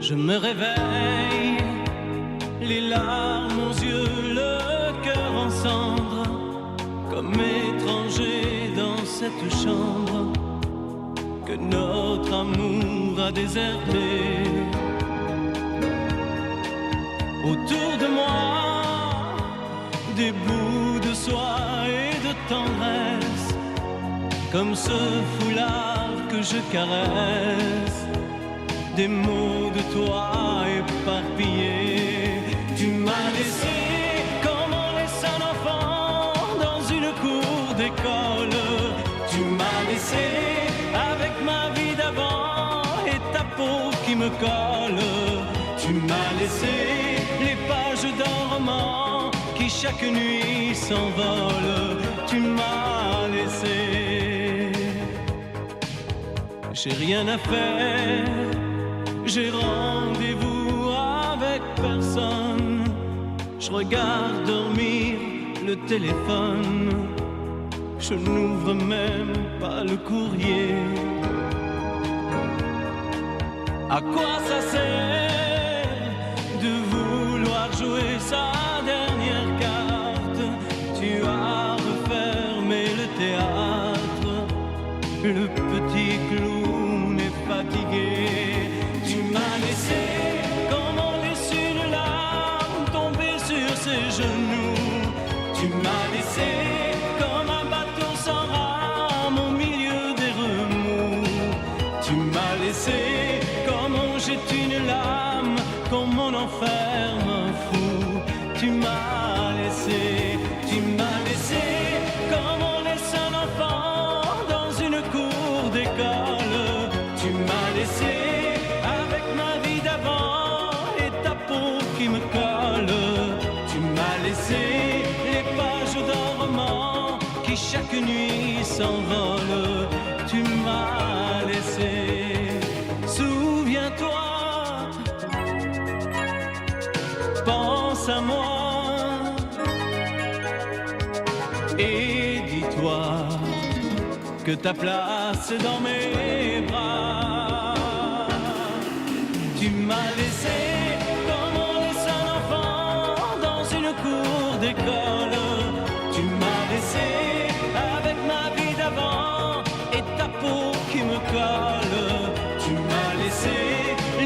Je me réveille, les larmes aux yeux, le cœur en cendres, comme étranger dans cette chambre que notre amour a déserté. Autour de moi, des bouts de soie et de tendresse, comme ce foulard que je caresse. Des mots de toi éparpillés. Tu m'as laissé comme on laisse un enfant dans une cour d'école. Tu m'as laissé avec ma vie d'avant et ta peau qui me colle. Tu m'as laissé les pages d'un roman qui chaque nuit s'envole. Tu m'as laissé. J'ai rien à faire. J'ai rendez-vous avec personne. Je regarde dormir le téléphone. Je n'ouvre même pas le courrier. À quoi ça sert de vouloir jouer sa dernière carte? Tu as refermé le théâtre. Le petit clown est fatigué. Tu m'as laissé comme on laisse une larme tomber sur ses genoux. Tu m'as laissé comme un bateau sans rame au milieu des remous. Tu m'as laissé comme on jette une lame, comme on enferme un fou. Tu m'as laissé comme on laisse un enfant dans une cour d'école. Tu m'as laissé qui me colle. Tu m'as laissé les pages d'un roman qui chaque nuit s'envole. Tu m'as laissé. Souviens-toi, pense à moi et dis-toi que ta place est dans mes bras. Tu m'as laissé cours d'école. Tu m'as laissé avec ma vie d'avant et ta peau qui me colle. Tu m'as laissé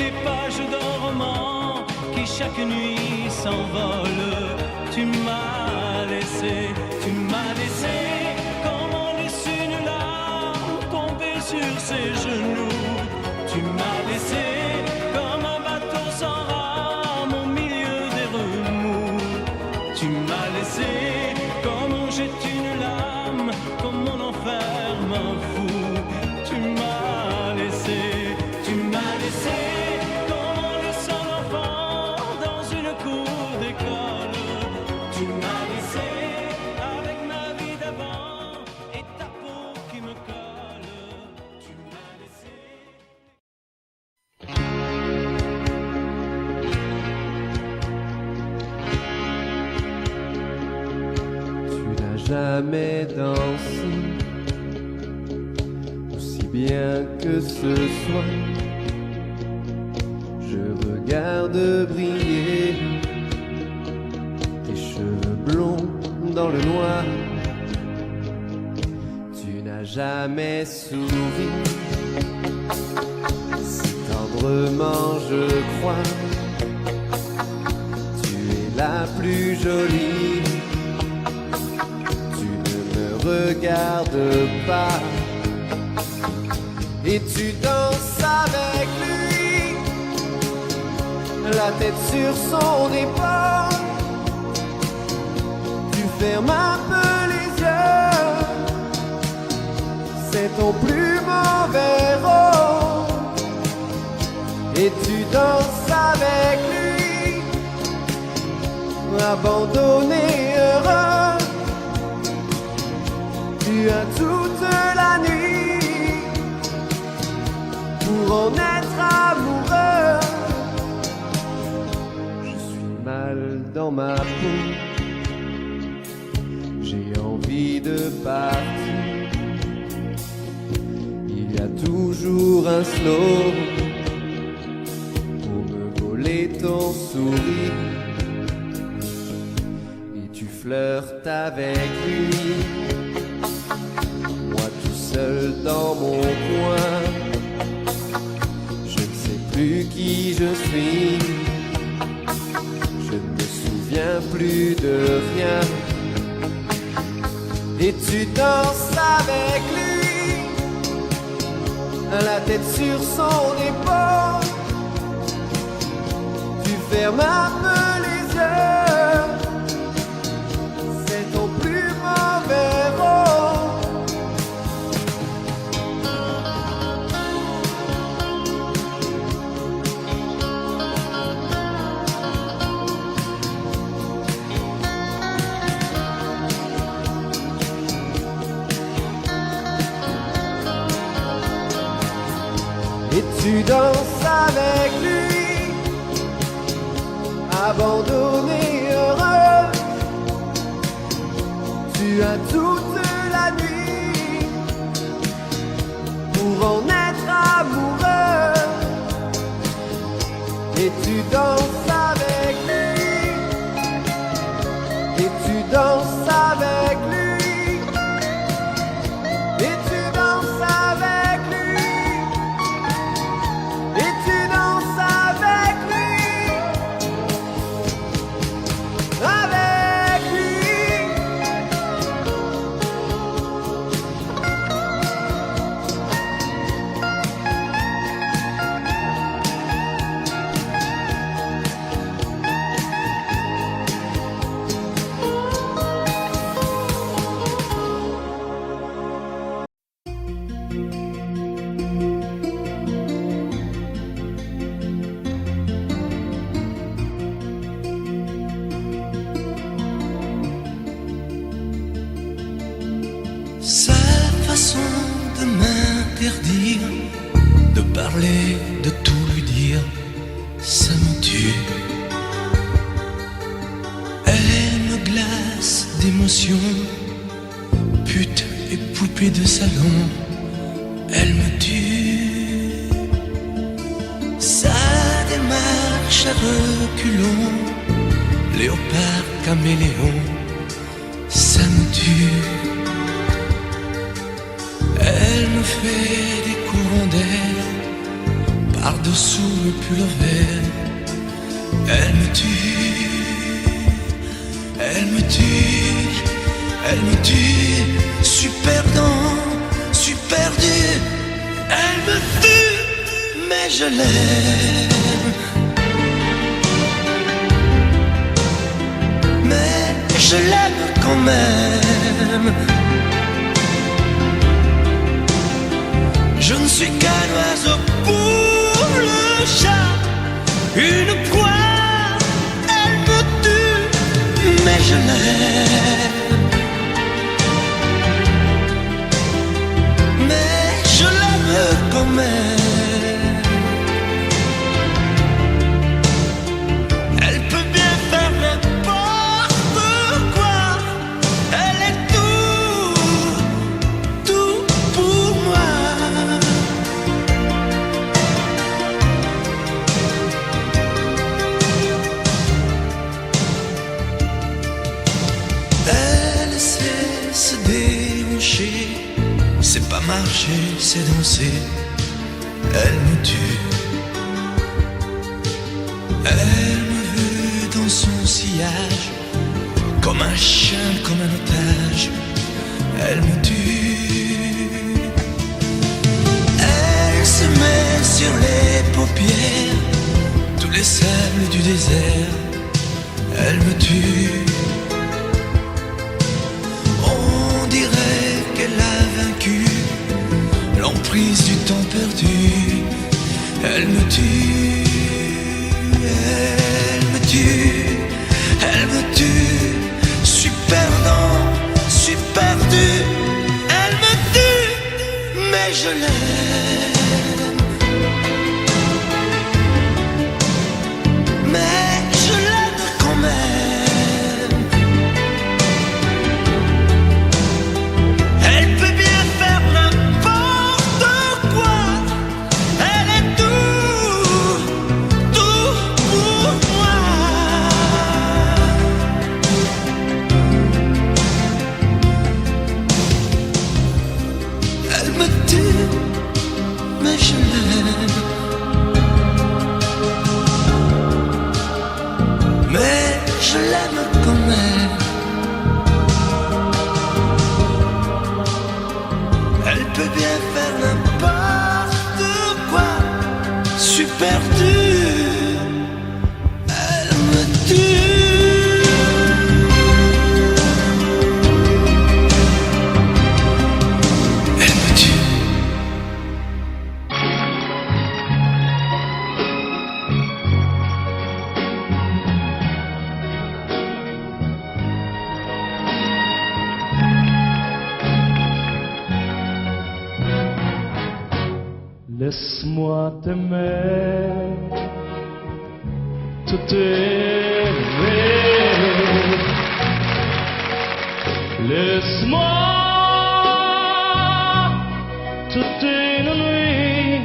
les pages d'un roman qui chaque nuit s'envolent. Tu m'as laissé comme on laisse une larme tomber sur ses genoux. Tu m'as laissé comme un bateau sans rame au milieu des remous. Tu m'as laissé comme on jette une lame, comme on enferme un fou. Tu m'as laissé comme on laisse un enfant dans une cour d'école. Tu m'as laissé avec ma vie d'avant et ta peau qui me colle. Tu m'as laissé. Jamais dansé aussi bien que ce soir. Je regarde briller tes cheveux blonds dans le noir. Tu n'as jamais souri si tendrement, je crois. Tu es la plus jolie. Regarde pas et tu danses avec lui, la tête sur son épaule. Tu fermes un peu les yeux, c'est ton plus mauvais rôle. Et tu danses avec lui, abandonné, heureux. Tu as toute la nuit dans ma peau. J'ai envie de partir. Il y a toujours un slow pour me voler ton sourire. Et tu flirtes avec lui, moi tout seul dans mon coin. Je ne sais plus qui je suis, je ne me souviens plus de rien. Et tu danses avec lui, la tête sur son épaule. Tu fermes un peu les yeux, c'est ton plus mauvais rôle. Et tu danses avec lui, abandonné, heureux. Tu as toute la nuit pour en être amoureux. Et tu danses avec lui, et tu danses avec lui, et tu danses avec lui. Et tu danses avec lui, avec lui. Sa façon de m'interdire de parler, de tout lui dire, ça me tue. Elle me glace d'émotions, pute et poupée de salon, elle me tue. Sa démarche à reculons, léopard caméléon, ça me tue. Elle me fait des courants d'air par-dessous le pull vert. Elle me tue, elle me tue, elle me tue. Super dans, super dur. Elle me tue, mais je l'aime. Mais je l'aime quand même. Je ne suis qu'un oiseau pour le chat, une proie, elle me tue, mais je l'aime. Mais je l'aime quand même. Elle peut bien faire n'importe quoi, elle est tout pour moi. Elle sait se déhancher, c'est pas marcher, c'est danser. Elle me tue. Elle me veut dans son sillage, comme un chien, comme un otage. Elle me tue. Elle se met sur les paupières tous les sables du désert. Elle me tue. On dirait qu'elle a vaincu l'emprise du temps perdu. Elle me tue, elle me tue, elle me tue. Super dans, super dur. Elle me tue, mais je l'aime. Mais je l'aime quand même. peut bien faire n'importe quoi. Je suis perdu, elle me tue. Elle me tue. Laisse-moi t'aimer, te t'aimer. Laisse-moi toute une nuit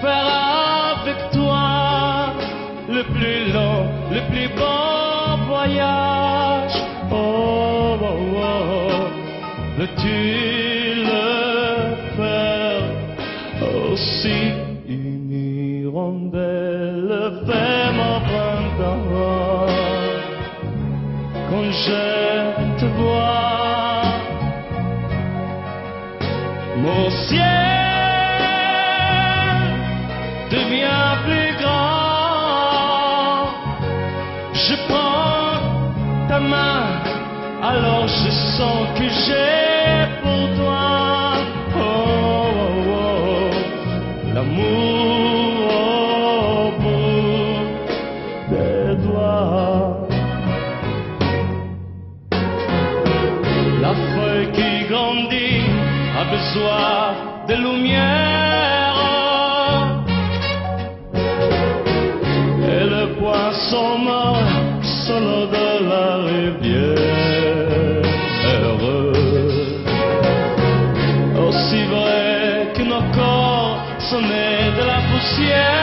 faire avec toi le plus long, le plus beau voyage. Oh, oh, oh, veux-tu le faire aussi? Une hirondelle fait mon printemps quand je te vois. Mon ciel devient plus grand. Je prends ta main, alors je sens que j'ai pour toi l'amour au bout des doigts. La feuille qui grandit a besoin de lumière, et le poisson mort solo de la rivière. Aussi vrai que nos corps sont nés de la poussière,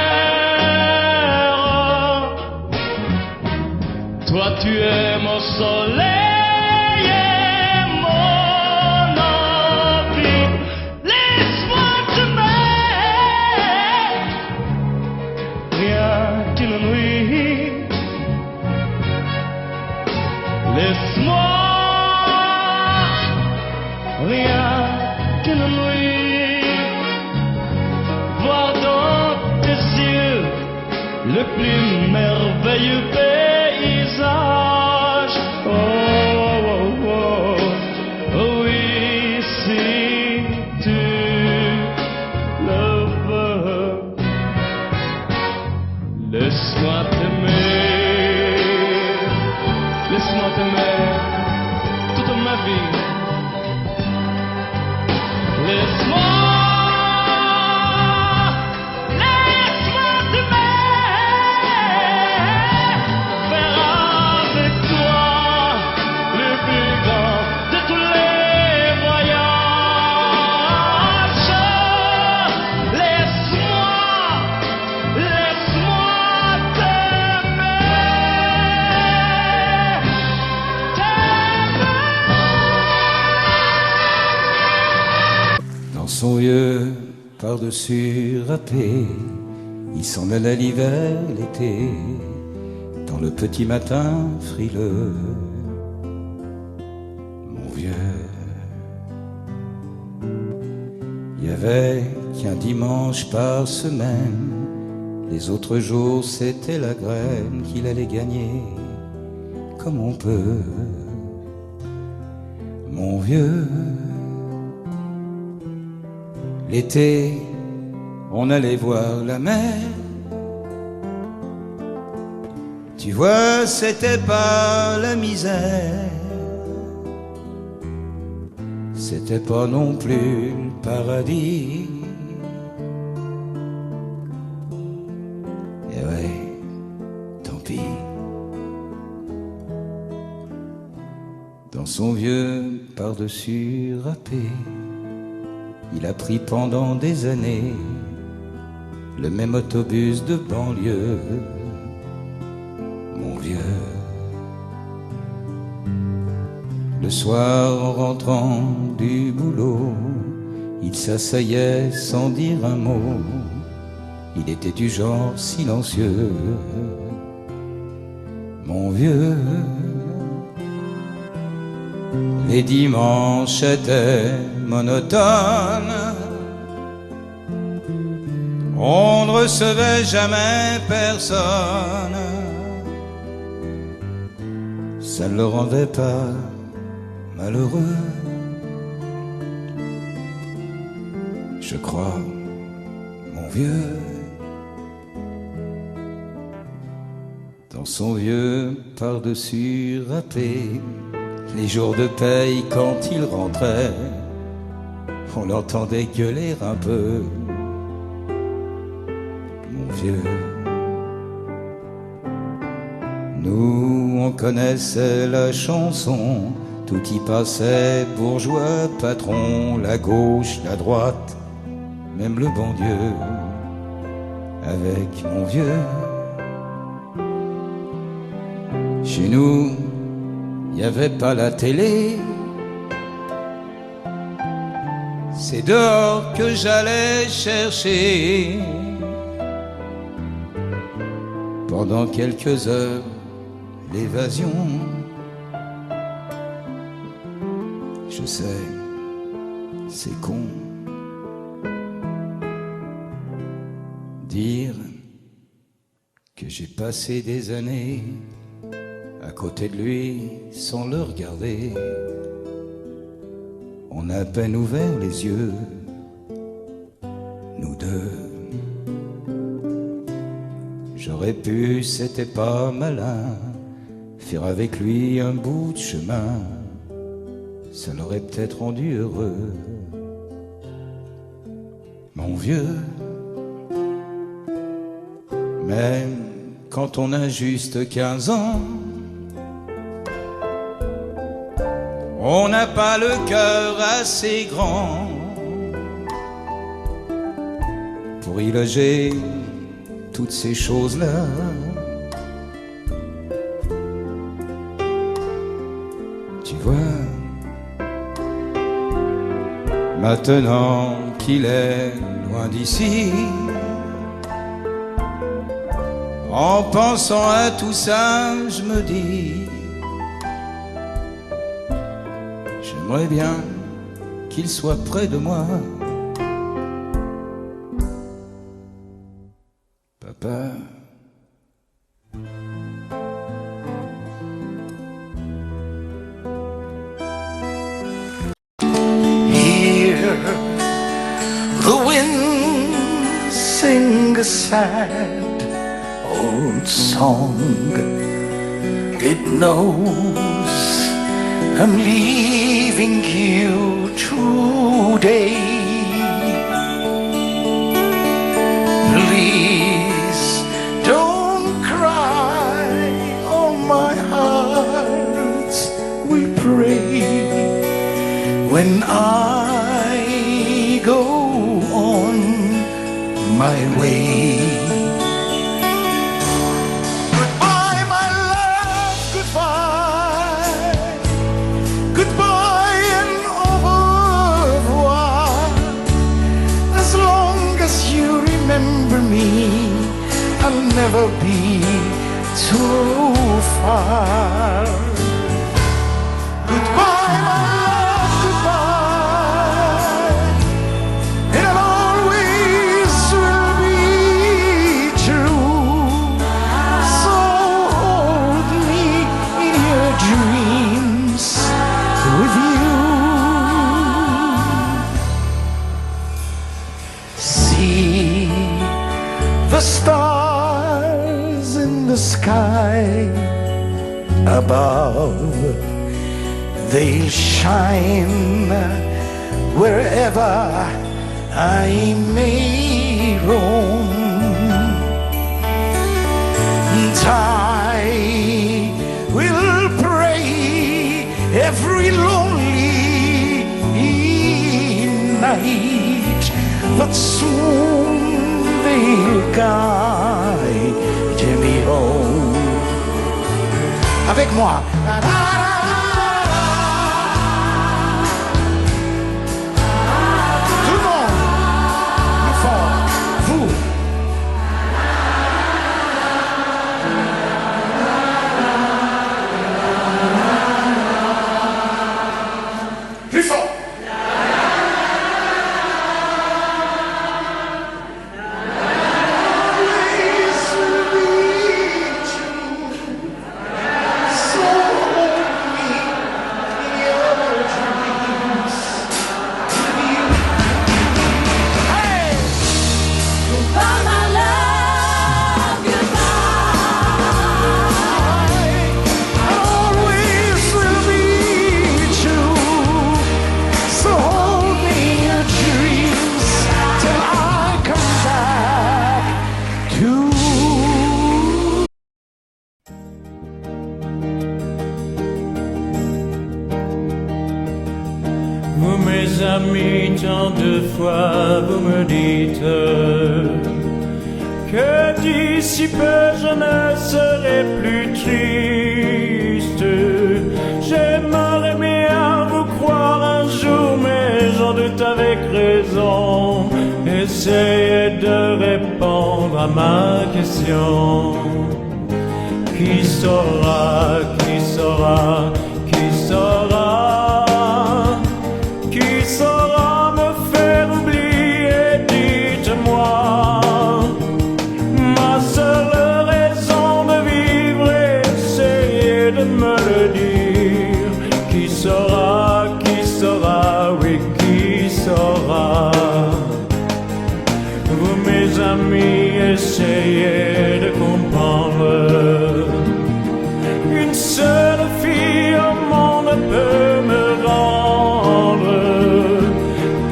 toi tu es mon soleil et mon envie. Laisse-moi t'aimer, rien qu'une nuit. Laisse-moi, rien qu'une nuit, voir dans tes yeux le plus merveilleux paysage. Oh, oh, oh, oh, oui, si tu le veux, laisse-moi t'aimer, laisse-moi t'aimer toute ma vie. Laisse-moi son vieux par-dessus râpé, il s'en allait l'hiver, l'été, dans le petit matin frileux. Mon vieux, il y avait qu'un dimanche par semaine, les autres jours c'était la graine qu'il allait gagner, comme on peut. Mon vieux, l'été, on allait voir la mer. Tu vois, c'était pas la misère, c'était pas non plus le paradis. Et ouais, tant pis. Dans son vieux par-dessus râpé, il a pris pendant des années le même autobus de banlieue. Mon vieux, le soir en rentrant du boulot, il s'asseyait sans dire un mot. Il était du genre silencieux. Mon vieux, Les dimanches étaient monotones. On ne recevait jamais personne. Ça ne le rendait pas malheureux. Je crois, mon vieux, dans son vieux par-dessus râpé, les jours de paye quand il rentrait, on l'entendait gueuler un peu. Mon vieux, nous on connaissait la chanson, tout y passait, bourgeois, patron, la gauche, la droite, même le bon Dieu, avec mon vieux. Chez nous, il n'y avait pas la télé. C'est dehors que j'allais chercher. Pendant quelques heures, l'évasion. Je sais, c'est con. Dire que j'ai passé des années à côté de lui sans le regarder. On a à peine ouvert les yeux, nous deux. J'aurais pu, c'était pas malin, faire avec lui un bout de chemin. Ça l'aurait peut-être rendu heureux. Mon vieux, même quand on a juste 15 ans, on n'a pas le cœur assez grand pour y loger toutes ces choses-là. Tu vois, maintenant qu'il est loin d'ici, en pensant à tout ça, je me dis, j'aimerais bien qu'il soit près de moi. Papa. Hear the wind sing a sad old song. It knows I'm leaving you today. Please don't cry, oh my heart will pray when I go on my way. Goodbye, my love, goodbye. Goodbye and au revoir. As long as you remember me, I'll never be too far. Goodbye, my love, goodbye. And I'll always will be true. So hold me in your dreams with you. See the stars in the sky above. They'll shine wherever I may roam. And I will pray every lonely night that soon they'll guide me home. Avec moi. Tout le monde. Plus fort. Vous. Vous mes amis, tant de fois vous me dites que d'ici peu je ne serai plus triste. J'aimerais bien vous croire un jour, mais j'en doute avec raison. Essayez de répondre à ma question. Qui saura, qui saura, qui saura, qui saura me faire oublier, dites-moi. Ma seule raison de vivre, essayez de me le dire. Qui saura, oui, qui saura. Vous mes amis, essayez de comprendre. Une seule fille au monde peut me rendre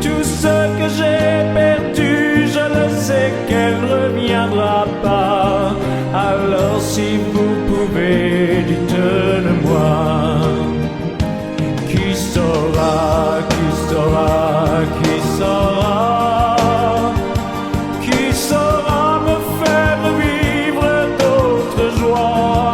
tout ce que j'ai perdu. Je le sais qu'elle reviendra pas. Alors si vous pouvez, dites-le-moi. Qui saura, qui saura, qui saura, qui saura me faire vivre d'autres joies.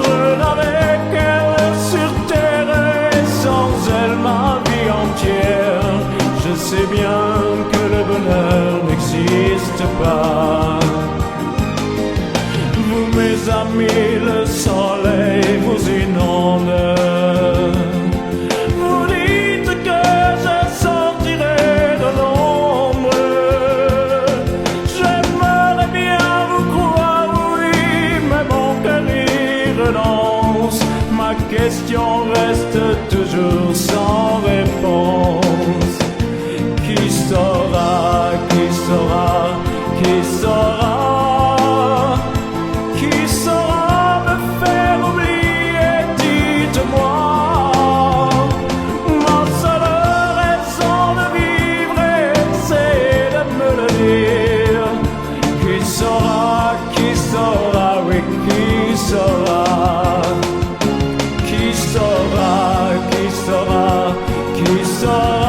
Je n'avais qu'elle sur terre et sans elle ma vie entière. Je sais bien que le bonheur n'existe pas. Vous mes amis, le soleil vous inonde. Vous dites que je sortirai de l'ombre. J'aimerais bien vous croire, oui, mais mon cœur y renonce. Ma question reste toujours sans réponse. Qui saura, qui saura, qui saura, qui saura me faire oublier, dites-moi. Ma seule raison de vivre, c'est de me le dire. Qui saura, oui, qui saura. Qui saura, qui saura, qui saura.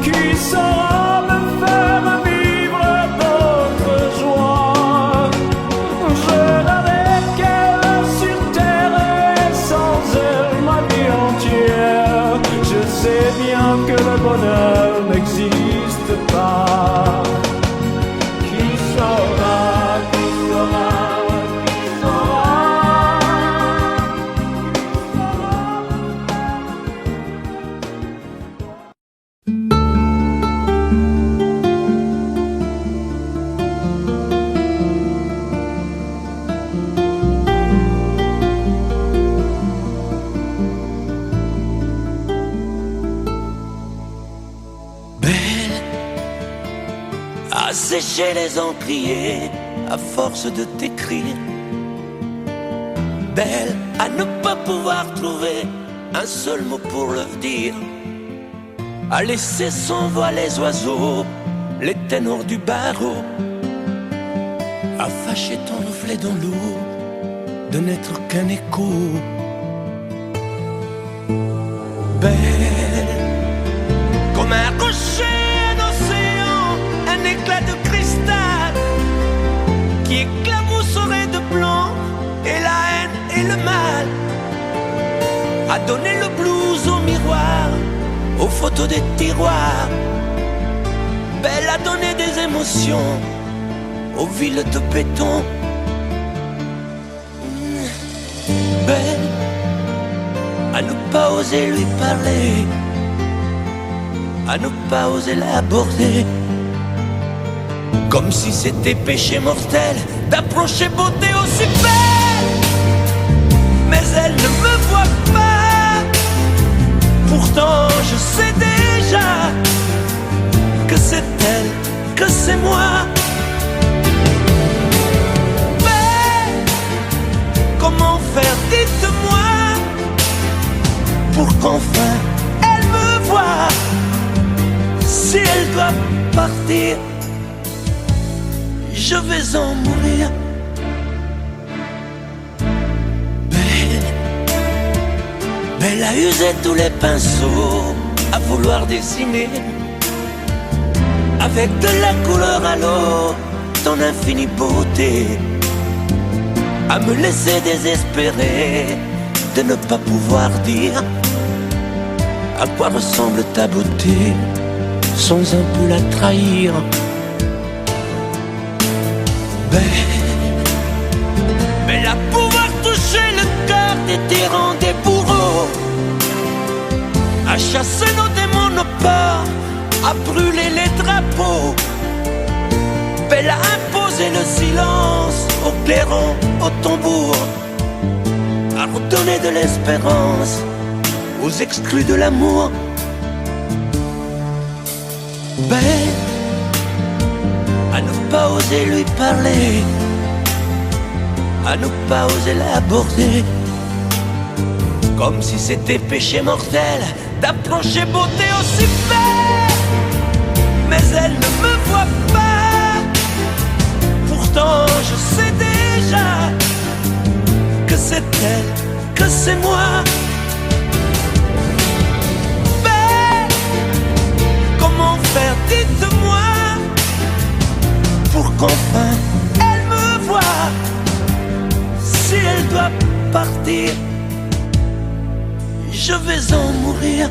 Qui saura me faire vivre d'autres joies. Je n'avais qu'elle sur terre et sans elle ma vie entière. Je sais bien que le bonheur n'existe pas. Qui saura, qui saura, qui saura. Belle, à sécher les encriers à force de t'écrire. Belle, à ne pas pouvoir trouver un seul mot pour le dire. À laisser s'envoler les oiseaux, les ténors du barreau. À fâcher ton reflet dans l'eau, de n'être qu'un écho. Belle, comme un rocher, un océan, un éclat de cristal qui éclabousserait de blanc et la haine et le mal. A donné le blues au miroir, aux photos des tiroirs. Belle a donné des émotions aux villes de béton. Belle à ne pas oser lui parler, à ne pas oser l'aborder, comme si c'était péché mortel d'approcher beauté aussi belle. Mais elle ne me voit pas, pourtant je sais déjà que c'est elle, que c'est moi. Mais comment faire, dites-moi, pour qu'enfin elle me voie. Si elle doit partir, je vais en mourir. Belle, Elle a usé tous les pinceaux à vouloir dessiner avec de la couleur à l'eau ton infinie beauté, à me laisser désespéré de ne pas pouvoir dire à quoi ressemble ta beauté sans un peu la trahir. Mais à pouvoir toucher le cœur des tyrans, des bourreaux, à chasser nos démons, nos peurs, à brûler les drapeaux, belle à imposer le silence au clairon, au tambour, à redonner de l'espérance aux exclus de l'amour. Belle à ne pas oser lui parler, à ne pas oser l'aborder, comme si c'était péché mortel d'approcher beauté aussi belle. Mais elle ne me voit pas, pourtant je sais déjà que c'est elle, que c'est moi. Belle, comment faire, dites-moi, pour qu'enfin elle me voie. Si elle doit partir, je vais en mourir.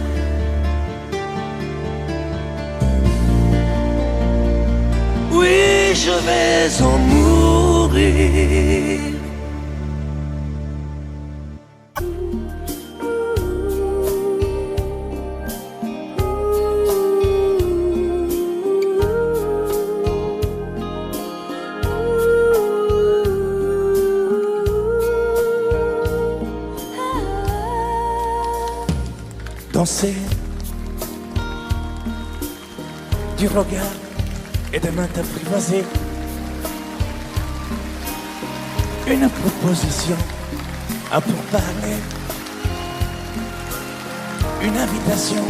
Oui, je vais en mourir. Danser du regard et des mains apprivoisées, une proposition à pourparler, une invitation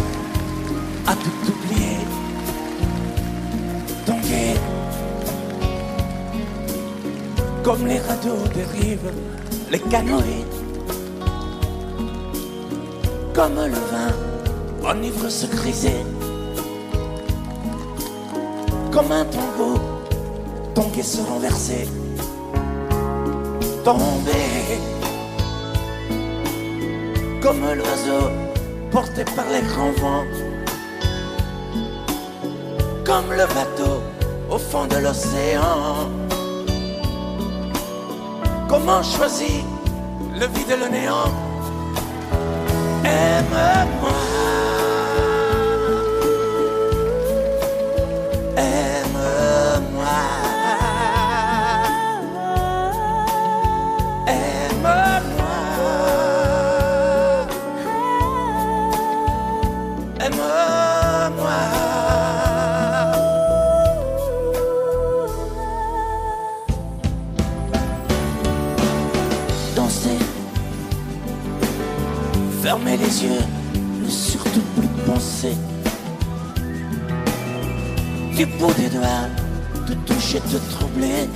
à tout oublier, tanguer comme les radeaux des rives, les canoës, comme le vin enivre se griser, comme un tango, tanguer se renverser, tomber, comme l'oiseau porté par les grands vents, comme le bateau au fond de l'océan. Comment choisir le vide et le néant? Aime-moi, aime-moi, aime-moi, aime-moi. Danser, fermer les yeux, ne surtout plus penser. Du bout des doigts, te toucher, te troubler.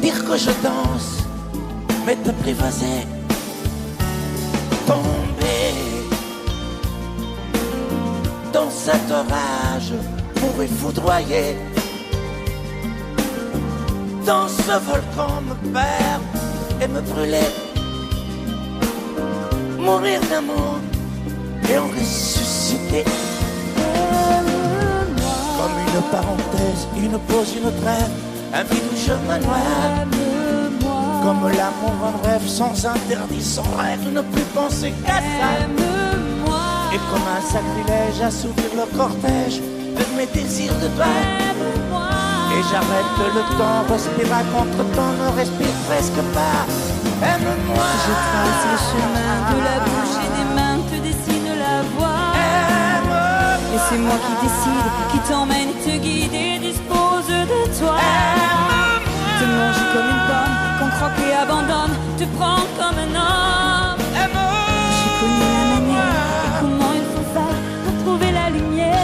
Dire que je danse, mais t'apprivoiser. Tomber dans cet orage pour y foudroyer. Dans ce volcan me perdre et me brûler. Mourir d'amour et en ressusciter. Comme une parenthèse, une pause, une trêve, un vide où je me noie. Comme l'amour en rêve, sans interdit, sans règle, ne plus penser qu'à ça. Et comme un sacrilège, assouvir le cortège de mes désirs de toi. Et j'arrête le temps, respire à contre-temps, ne respire presque pas. Aime-moi. Je trace le chemin de la bouche et des mains te dessine la voie. Et c'est moi qui décide, qui t'emmène, te guide et dispose de toi. Te manger comme une pomme, qu'on croque et abandonne, te prends comme un homme. J'ai connu la manière et comment il faut faire pour trouver la lumière.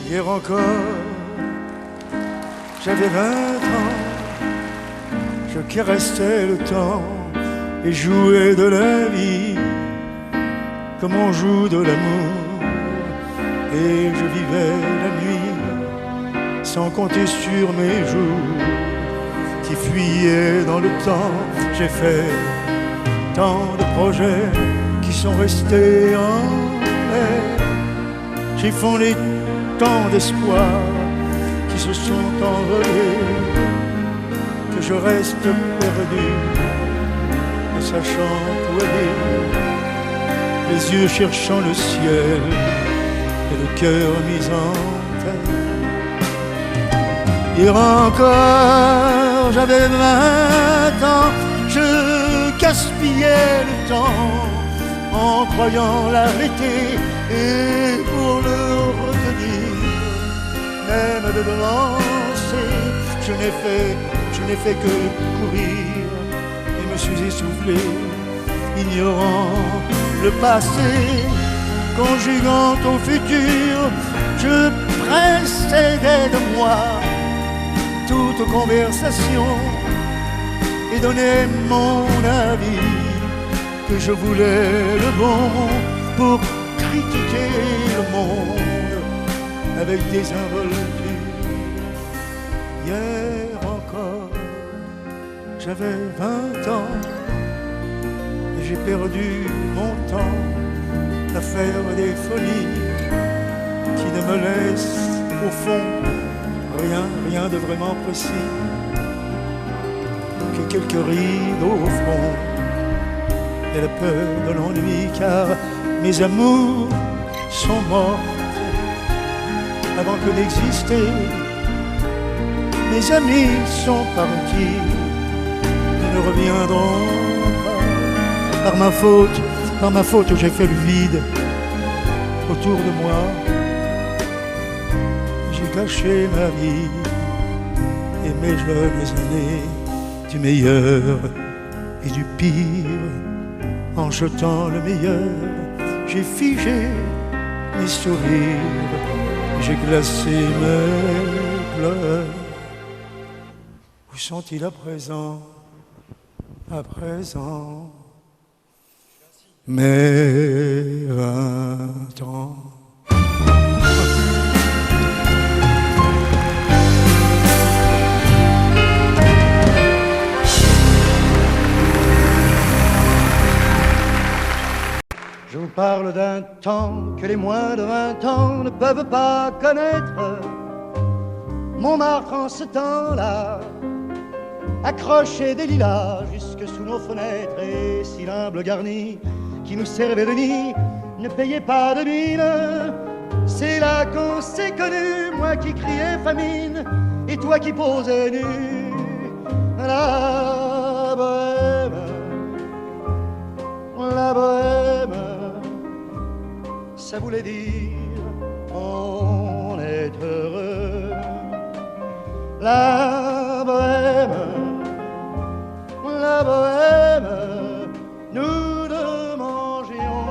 Hier encore, j'avais 20 ans, je caressais le temps et jouais de la vie comme on joue de l'amour. Et je vivais la nuit sans compter sur mes jours qui fuyaient dans le temps. J'ai fait tant de projets qui sont restés en l'air. J'ai fondé tant d'espoirs qui se sont envolés, que je reste perdu, ne sachant où aller, les yeux cherchant le ciel et le cœur mis en terre. Hier encore, j'avais 20 ans, je gaspillais le temps en croyant l'arrêter et pour le retenir, même de lancer, je n'ai fait que courir et me suis essoufflé, ignorant le passé, conjuguant au futur, je précédais de moi toute conversation et donnais mon avis, que je voulais le bon pour critiquer le monde avec désinvolture. Hier encore, j'avais 20 ans et j'ai perdu mon temps à faire des folies qui ne me laissent au fond rien de vraiment précis, que quelques rides au front et la peur de l'ennui, car mes amours sont mortes avant que d'exister. Mes amis sont partis, ils ne reviendront pas. Par ma faute, j'ai fait le vide autour de moi. J'ai gâché ma vie et mes jeunes années, du meilleur et du pire. En jetant le meilleur, j'ai figé mes sourires, j'ai glacé mes pleurs. Où sont-ils à présent, mes 20 ans? Je vous parle d'un temps que les moins de 20 ans ne peuvent pas connaître. Montmartre en ce temps-là accrochait des lilas jusque sous nos fenêtres, et si l'humble garni qui nous servait de nid ne payait pas de mine. C'est là qu'on s'est connus, moi qui criais famine et toi qui posais nu. La bohème, ça voulait dire on est heureux. La bohème, nous ne mangions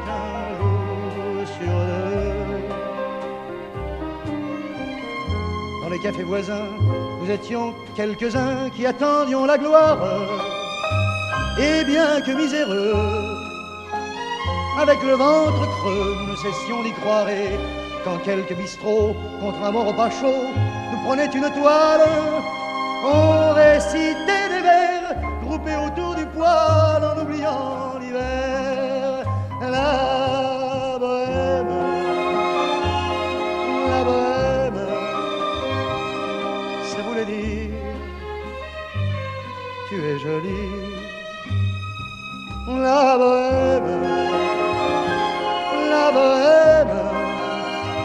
qu'un jour sur deux. Dans les cafés voisins, nous étions quelques-uns qui attendions la gloire. Et bien que miséreux, avec le ventre creux, nous ne cessions d'y croire. Et quand quelques bistrots, contre un bon repas chaud, nous prenaient une toile, on récitait des vers groupés autour du poêle en oubliant l'hiver. La bohème, ça voulait dire tu es jolie. La bohème,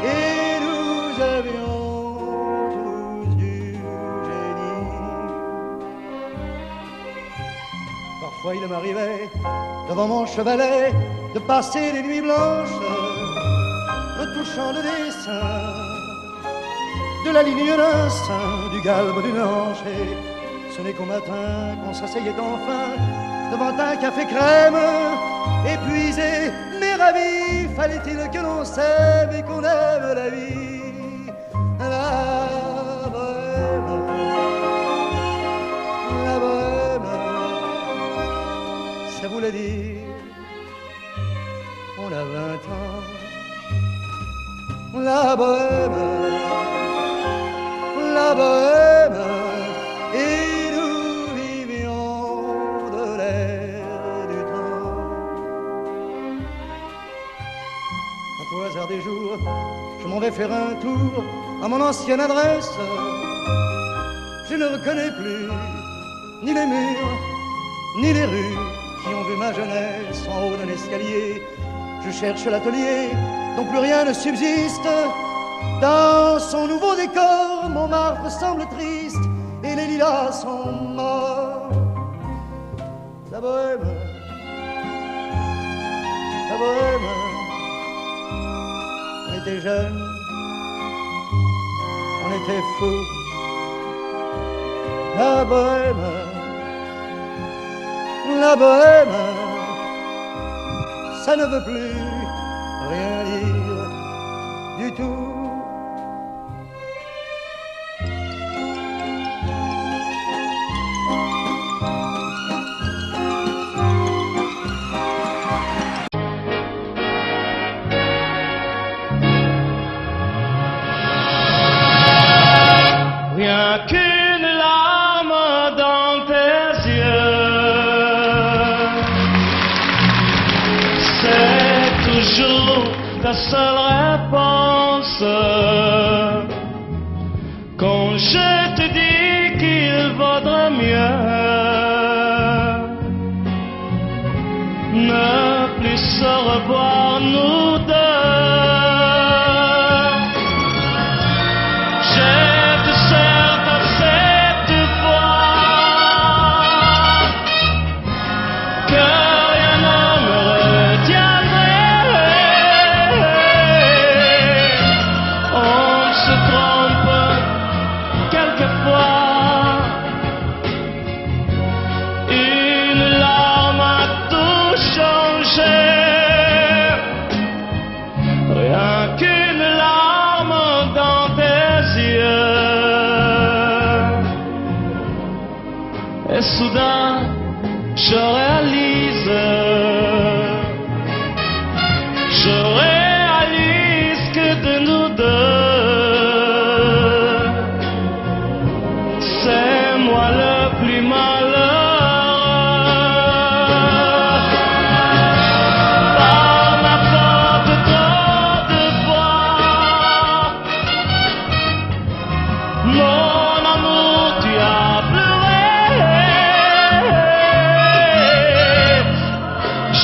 et nous avions tous du génie. Parfois il m'arrivait, devant mon chevalet, de passer des nuits blanches, retouchant le dessin de la ligne d'un sein, du galbe d'une hanche. Et ce n'est qu'au matin qu'on s'asseyait enfin devant un café crème, épuisé mais ravi. Fallait-il que l'on s'aime et qu'on aime la vie? la bohème, la bohème, et nous vivions de l'air du temps. Au hasard des jours, je m'en vais faire un tour à mon ancienne adresse. Je ne reconnais plus ni les murs, ni les rues qui ont vu ma jeunesse en haut d'un escalier. Je cherche l'atelier dont plus rien ne subsiste. Dans son nouveau décor, Montmartre semble triste et les lilas sont morts. La bohème, la bohème. On était jeunes, on était fous. La bohème, la bohème, ça ne veut plus rien dire du tout. Rien qu'une larme dans tes yeux, c'est toujours ta seule réponse. Quand je te dis qu'il vaudrait mieux ne plus se revoir nous deux. Et soudain, je réalise que de nous deux, c'est moi le plus malheureux. Par ma faute, trop de fois, mon amour, tu as pleuré.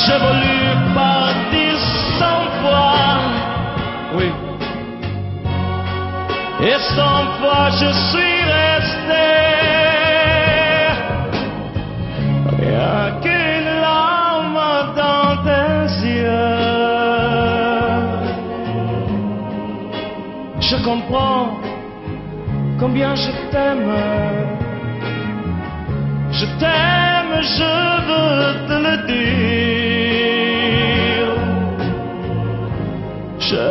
J'ai voulu partir 100 fois, oui, et 100 fois je suis resté. Rien qu'une larme dans tes yeux. Je comprends combien je t'aime. Je t'aime, je veux te le dire. Je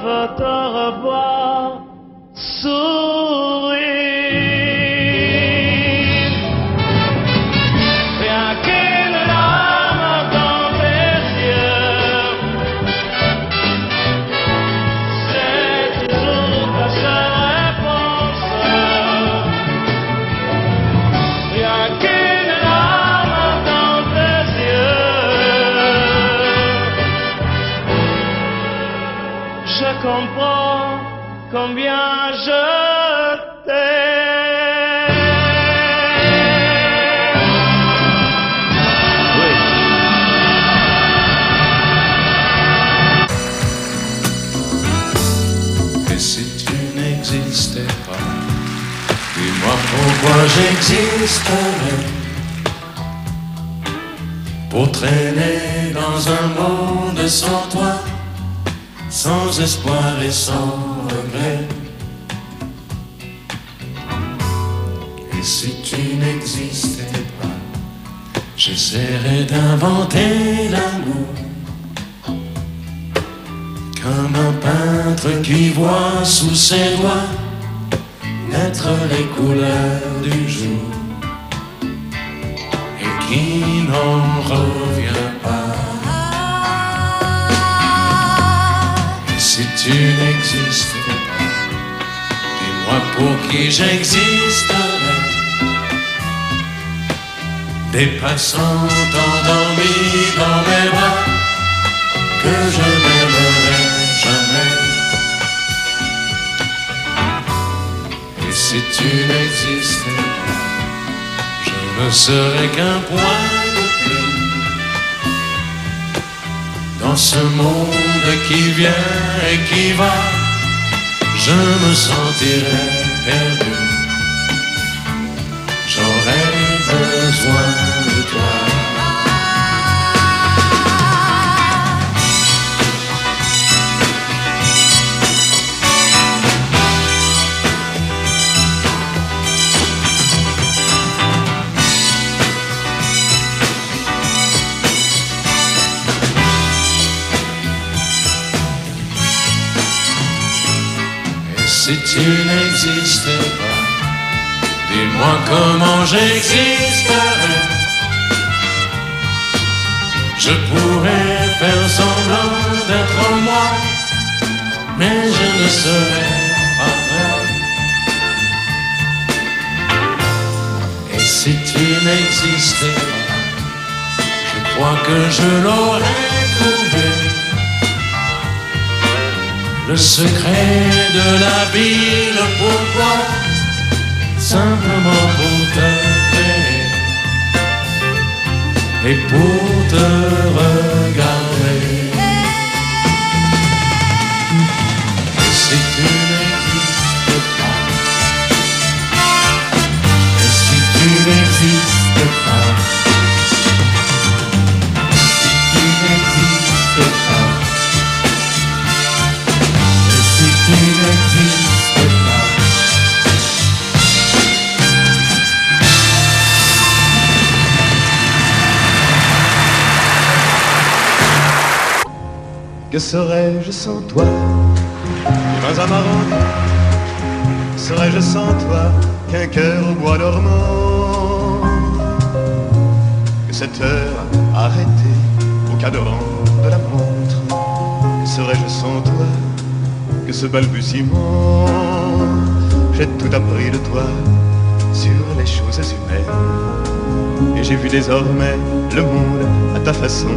veux te revoir sourire. Rien qu'une larme dans tes yeux, c'est toujours ta seule réponse. Rien qu'une larme dans tes yeux. Je comprends combien je t'aime. Oui. Et si tu n'existais pas, dis-moi pourquoi j'existerais. Pour traîner dans un monde sans toi, sans espoir et sans regret. Et si tu n'existais pas, j'essaierais d'inventer l'amour, comme un peintre qui voit sous ses doigts naître les couleurs du jour et qui n'en revient pas. Si si tu n'existais pas, dis-moi pour qui j'existerais. Des passants endormis dans mes bras que je n'aimerais jamais. Et si tu n'existais pas, je ne serais qu'un point de plus dans ce monde qui vient et qui va. Je me sentirais perdu. J'aurais besoin de toi. Et si tu n'existais pas, dis-moi comment j'existerais. Je pourrais faire semblant d'être moi, mais je ne serais pas vrai. Et si tu n'existais pas, je crois que je l'aurais trouvé. Le secret de la vie, le pourquoi, simplement pour te créer et pour te regarder. Et si tu n'existes pas, et si tu n'existes pas, si tu n'existes pas, et si tu n'existes pas. Que serais-je sans toi? Dans un marron, serais-je sans toi qu'un cœur au bois dormant? Que cette heure arrêtée au cadran de la montre? Que serais-je sans toi? Que ce balbutiement? J'ai tout appris de toi sur les choses humaines, et j'ai vu désormais le monde à ta façon.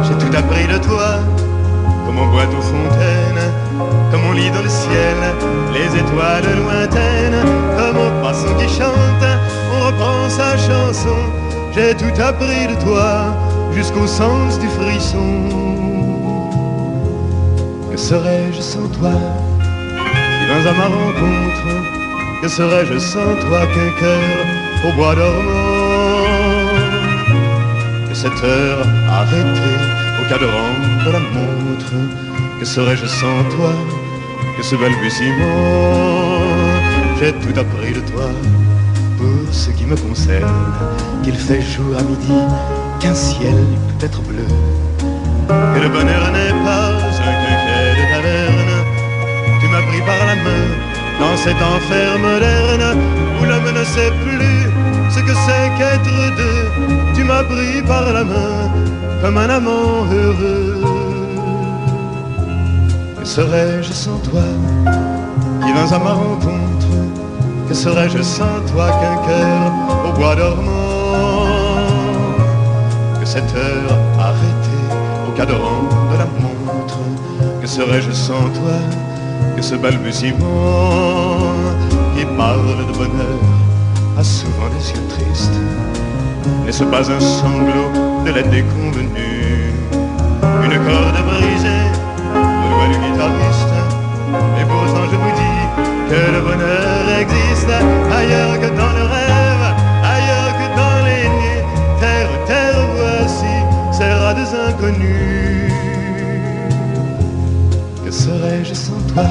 J'ai tout appris de toi, comme on boit aux fontaines, comme on lit dans le ciel les étoiles lointaines, comme un passant qui chante, on reprend sa chanson. J'ai tout appris de toi, jusqu'au sens du frisson. Que serais-je sans toi? Si dans à ma rencontre, que serais-je sans toi qu'un cœur au bois dormant? Que cette heure arrêtée au cadran de la montre, que serais-je sans toi? Que ce balbutiement? J'ai tout appris de toi pour ce qui me concerne, qu'il fait jour à midi, qu'un ciel peut être bleu, que le bonheur n'est pas un quinquet de taverne. Tu m'as pris par la main dans cet enfer moderne où l'homme ne sait plus ce que c'est qu'être deux. Tu m'as pris par la main comme un amant heureux. Que serais-je sans toi qui vins à ma rencontre? Que serais-je sans toi qu'un cœur au bois dormant? Que cette heure arrêtée au cadran de la montre? Que serais-je sans toi? Que ce balbutiement qui parle de bonheur a souvent des yeux tristes. N'est-ce pas un sanglot de la déconvenue? Une corde brisée aux doigts du guitariste. Et pourtant je vous dis que le bonheur existe ailleurs que dans le rêve, ailleurs que dans les nuits. Terre, terre, voici ces rades inconnus. Que serais-je sans toi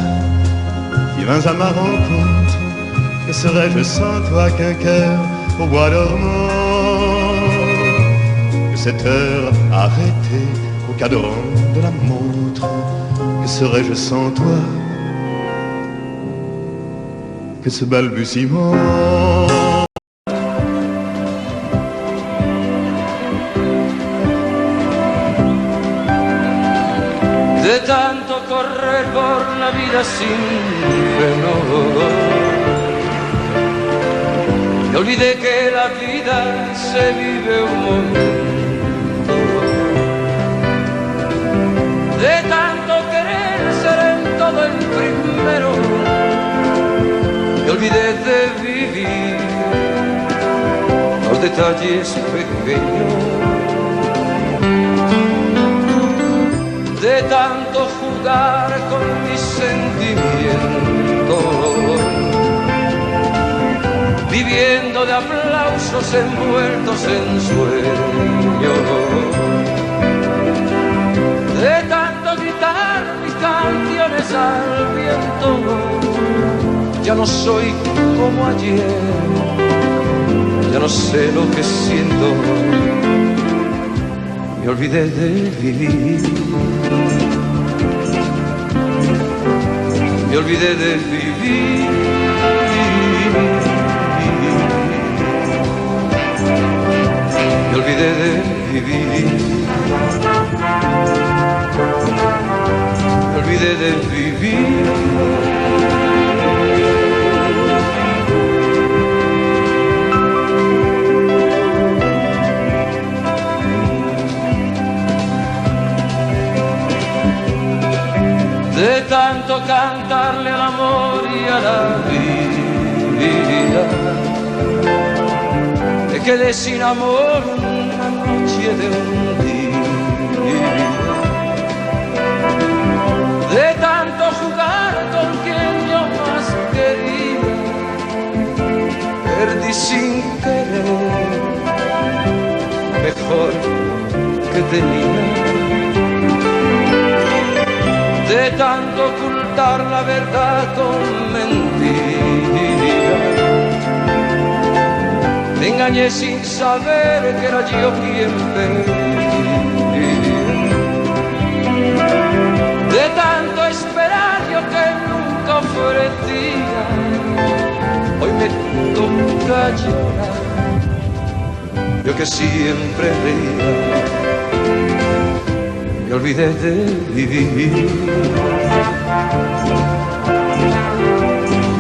qui vins à ma rencontre? Que serais-je sans toi qu'un cœur au bois dormant? Que cette heure arrêtée au cadran de la montre? Que serais-je sans toi? Que ce balbutiement? De tanto correr vida sin freno. Me olvidé que la vida se vive un momento. De tanto querer ser en todo el primero, me olvidé de vivir los detalles pequeños. De tanto jugar con mis sentimientos, viviendo de aplausos envueltos en sueños. De tanto gritar mis canciones al viento, ya no soy como ayer, ya no sé lo que siento. Me olvidé de vivir, me olvidé de vivir, me olvidé de vivir, me olvidé de vivir. De tanto cantarle al amor y a la vida, me quedé sin amor una noche de un día. De tanto jugar con quien yo más quería, perdí sin querer mejor que tenía. De tanto ocultar la verdad con mentira, te engañé sin saber que era yo quien perdía. De tanto esperar yo que nunca ofrecía, hoy me toca llorar, yo que siempre reía. Me olvidé de vivir,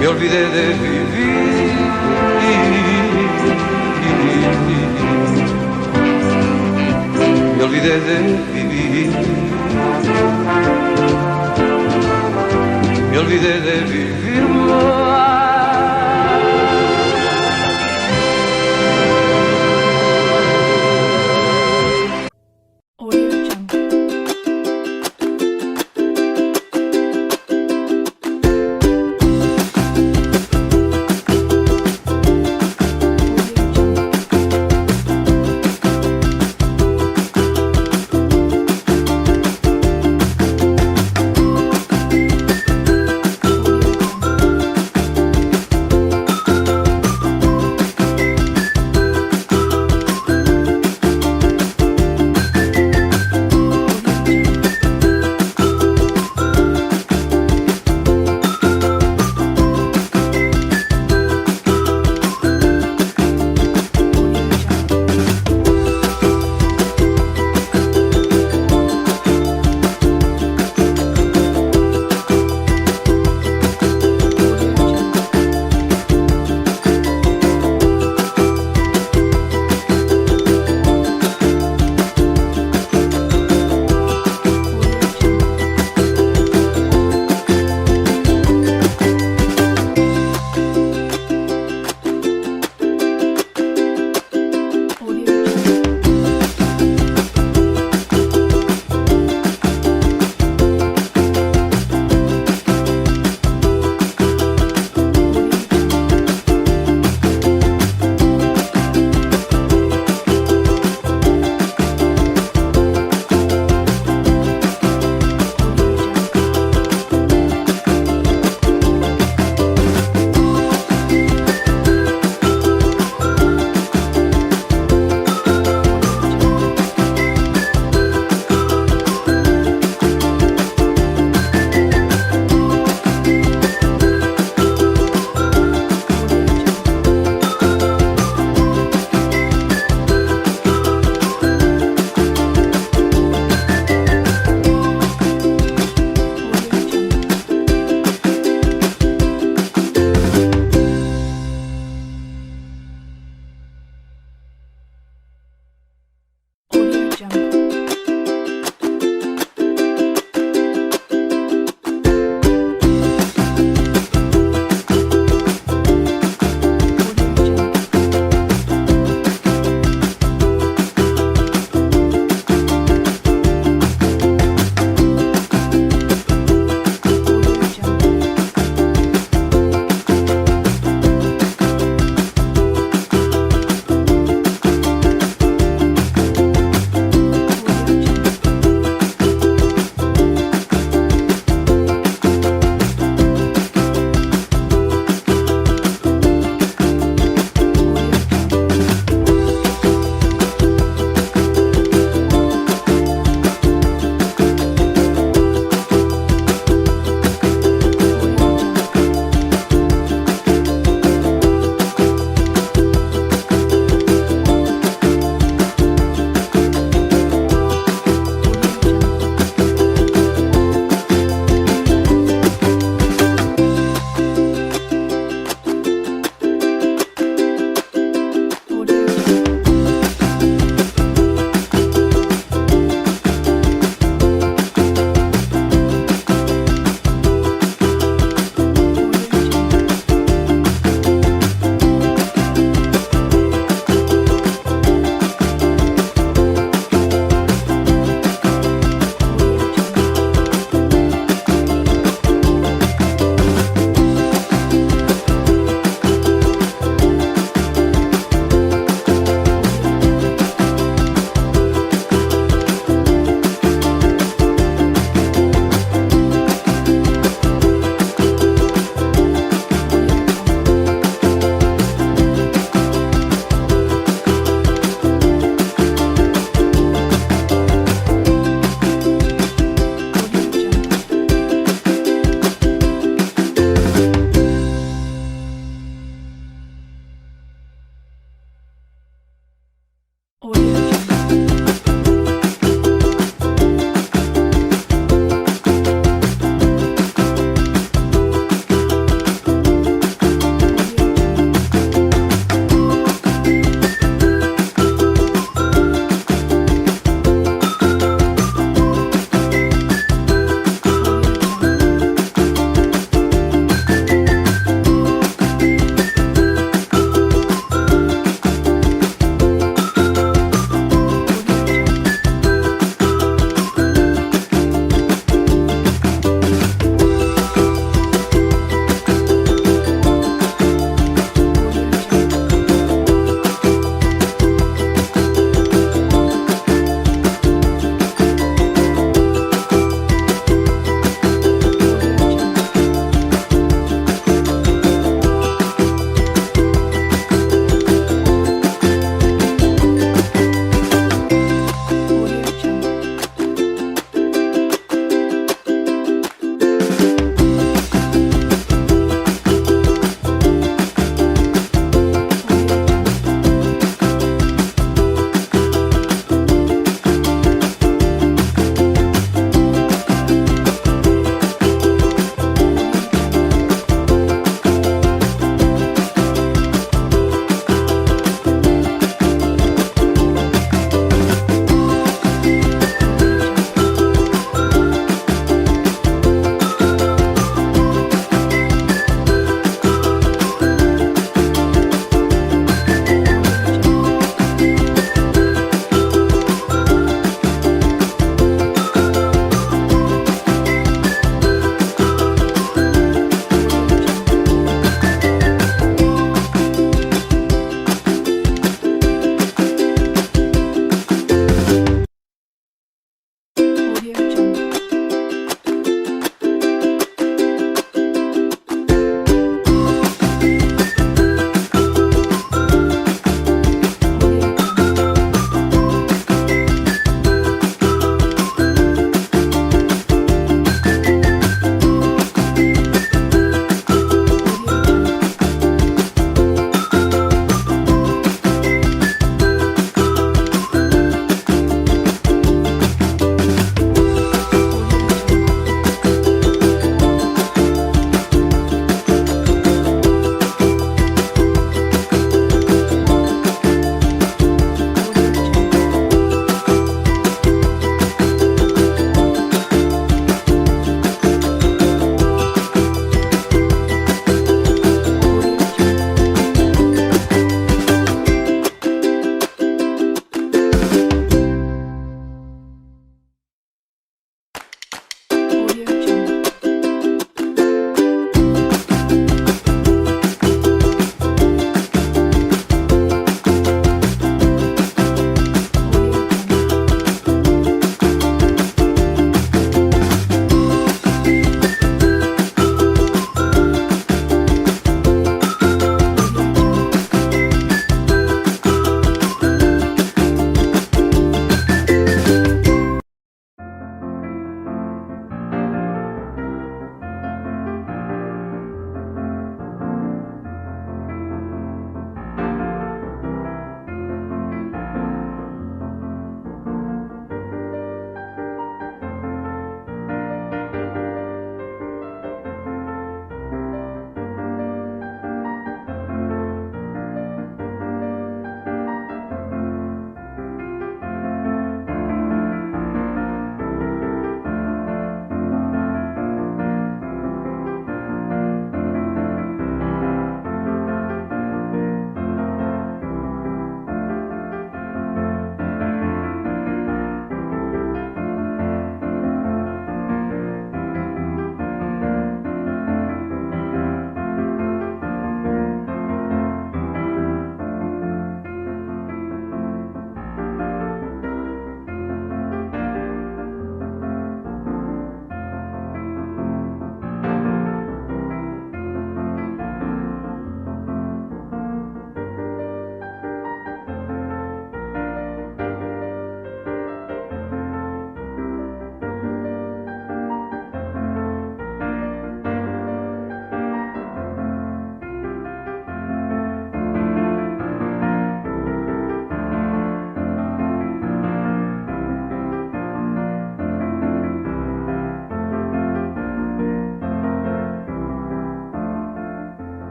me olvidé de vivir, me olvidé de vivir, me olvidé de vivir.